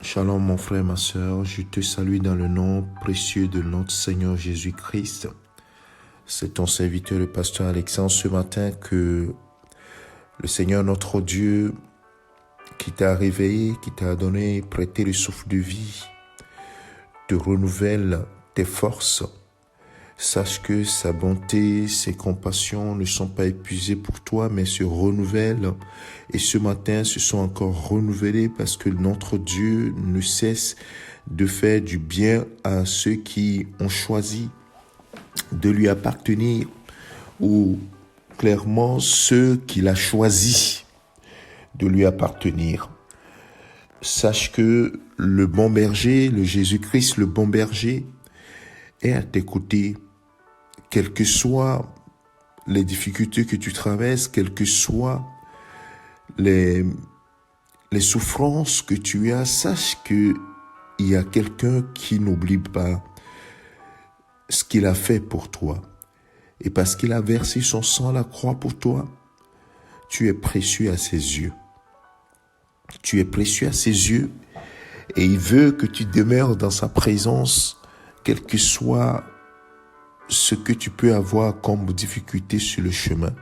Shalom mon frère, ma sœur, je te salue dans le nom précieux de notre Seigneur Jésus-Christ. C'est ton serviteur le pasteur Alexandre ce matin que le Seigneur notre Dieu qui t'a réveillé, qui t'a donné, prêté le souffle de vie, te renouvelle tes forces. Sache que sa bonté, ses compassions ne sont pas épuisées pour toi, mais se renouvellent. Et ce matin, se sont encore renouvelées parce que notre Dieu ne cesse de faire du bien à ceux qui ont choisi de lui appartenir, ou clairement ceux qu'il a choisi de lui appartenir. Sache que le bon berger, le Jésus-Christ, le bon berger, est à tes côtés. Quelles que soient les difficultés que tu traverses, quelles que soient les souffrances que tu as, sache qu'il y a quelqu'un qui n'oublie pas ce qu'il a fait pour toi. Et parce qu'il a versé son sang à la croix pour toi, tu es précieux à ses yeux. Tu es précieux à ses yeux et il veut que tu demeures dans sa présence, quel que soit ce que tu peux avoir comme difficulté sur le chemin.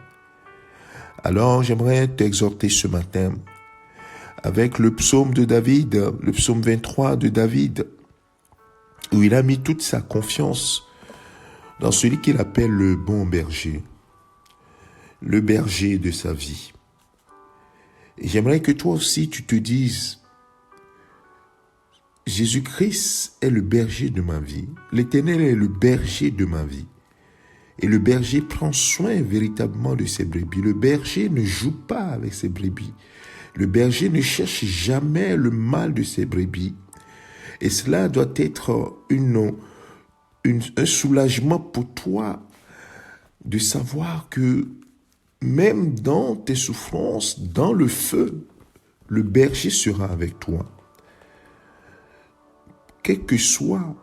Alors, j'aimerais t'exhorter ce matin avec le psaume de David, le psaume 23 de David, où il a mis toute sa confiance dans celui qu'il appelle le bon berger, le berger de sa vie. Et j'aimerais que toi aussi tu te dises, Jésus-Christ est le berger de ma vie. L'Éternel est le berger de ma vie. Et le berger prend soin véritablement de ses brebis. Le berger ne joue pas avec ses brebis. Le berger ne cherche jamais le mal de ses brebis. Et cela doit être un soulagement pour toi de savoir que même dans tes souffrances, dans le feu, le berger sera avec toi. Quelles que soient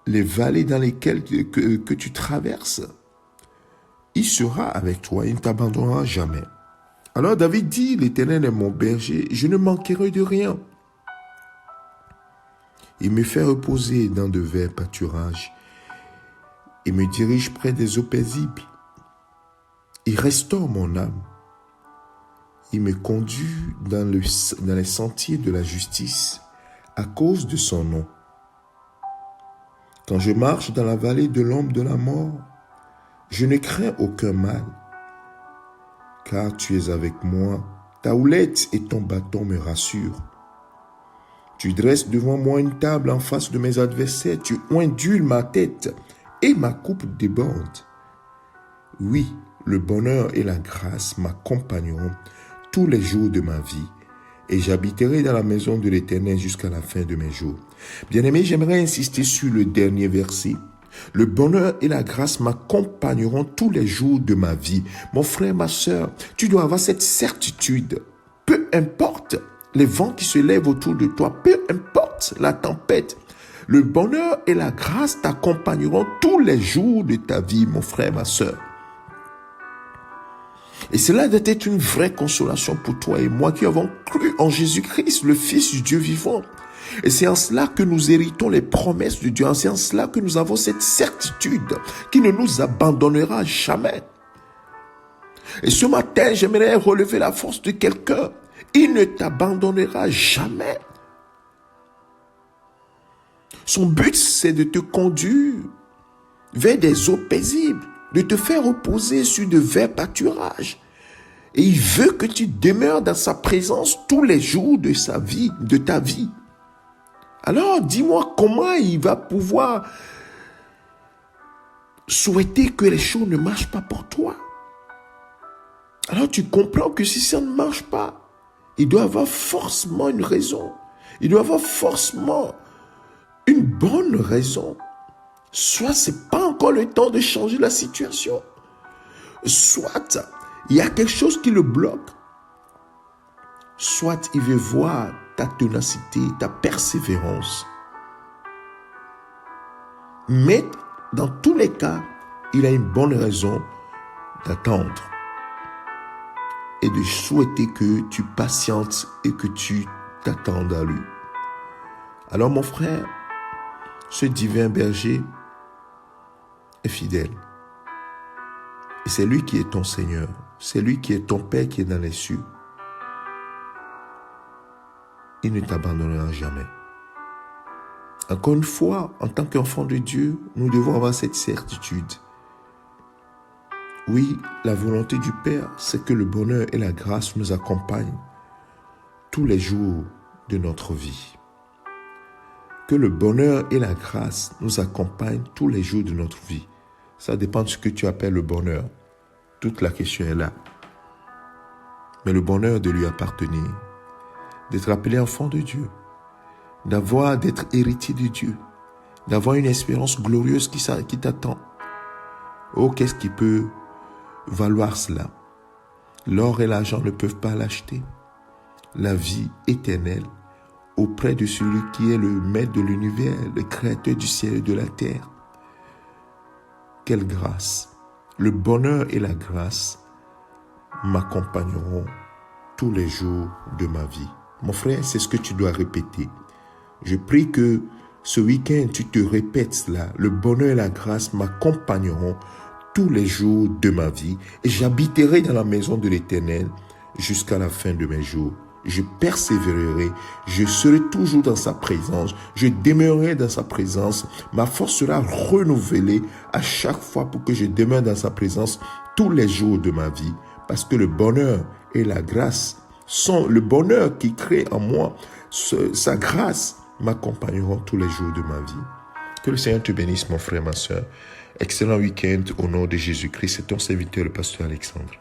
les vallées dans lesquelles que tu traverses, il sera avec toi, il ne t'abandonnera jamais. Alors David dit, l'Éternel est mon berger, je ne manquerai de rien. Il me fait reposer dans de verts pâturages. Il me dirige près des eaux paisibles. Il restaure mon âme. Il me conduit dans les sentiers de la justice à cause de son nom. Quand je marche dans la vallée de l'ombre de la mort, je ne crains aucun mal, car tu es avec moi. Ta houlette et ton bâton me rassurent. Tu dresses devant moi une table en face de mes adversaires, tu ondules ma tête et ma coupe déborde. Oui, le bonheur et la grâce m'accompagneront tous les jours de ma vie, et j'habiterai dans la maison de l'Éternel jusqu'à la fin de mes jours. Bien-aimé, j'aimerais insister sur le dernier verset. Le bonheur et la grâce m'accompagneront tous les jours de ma vie. Mon frère, ma sœur, tu dois avoir cette certitude. Peu importe les vents qui se lèvent autour de toi, peu importe la tempête, le bonheur et la grâce t'accompagneront tous les jours de ta vie, mon frère, ma sœur. Et cela doit être une vraie consolation pour toi et moi qui avons cru en Jésus-Christ, le Fils du Dieu vivant. Et c'est en cela que nous héritons les promesses de Dieu. C'est en cela que nous avons cette certitude qui ne nous abandonnera jamais. Et ce matin, j'aimerais relever la force de quelqu'un. Il ne t'abandonnera jamais. Son but, c'est de te conduire vers des eaux paisibles, de te faire reposer sur de verts pâturages. Et il veut que tu demeures dans sa présence tous les jours de sa vie, de ta vie. Alors, dis-moi comment il va pouvoir souhaiter que les choses ne marchent pas pour toi. Alors, tu comprends que si ça ne marche pas, il doit avoir forcément une raison. Il doit avoir forcément une bonne raison. Soit c'est pas encore le temps de changer la situation. Soit il y a quelque chose qui le bloque. Soit il veut voir ta ténacité, ta persévérance. Mais dans tous les cas, il a une bonne raison d'attendre et de souhaiter que tu patientes et que tu t'attendes à lui. Alors mon frère, ce divin berger est fidèle. Et c'est lui qui est ton Seigneur. C'est lui qui est ton Père qui est dans les cieux. Il ne t'abandonnera jamais. Encore une fois, en tant qu'enfant de Dieu, nous devons avoir cette certitude. Oui, la volonté du Père, c'est que le bonheur et la grâce nous accompagnent tous les jours de notre vie. Que le bonheur et la grâce nous accompagnent tous les jours de notre vie. Ça dépend de ce que tu appelles le bonheur. Toute la question est là. Mais le bonheur de lui appartenir, d'être appelé enfant de Dieu, d'être héritier de Dieu, d'avoir une espérance glorieuse qui t'attend. Oh, qu'est-ce qui peut valoir cela? L'or et l'argent ne peuvent pas l'acheter. La vie éternelle auprès de celui qui est le maître de l'univers, le créateur du ciel et de la terre. Quelle grâce! Le bonheur et la grâce m'accompagneront tous les jours de ma vie. Mon frère, c'est ce que tu dois répéter. Je prie que ce week-end, tu te répètes cela. Le bonheur et la grâce m'accompagneront tous les jours de ma vie et j'habiterai dans la maison de l'Éternel jusqu'à la fin de mes jours. Je persévérerai, je serai toujours dans sa présence, je demeurerai dans sa présence. Ma force sera renouvelée à chaque fois pour que je demeure dans sa présence tous les jours de ma vie. Parce que le bonheur et la grâce sont le bonheur qui crée en moi, sa grâce m'accompagneront tous les jours de ma vie. Que le Seigneur te bénisse, mon frère, ma soeur. Excellent week-end au nom de Jésus-Christ. C'est ton serviteur, le pasteur Alexandre.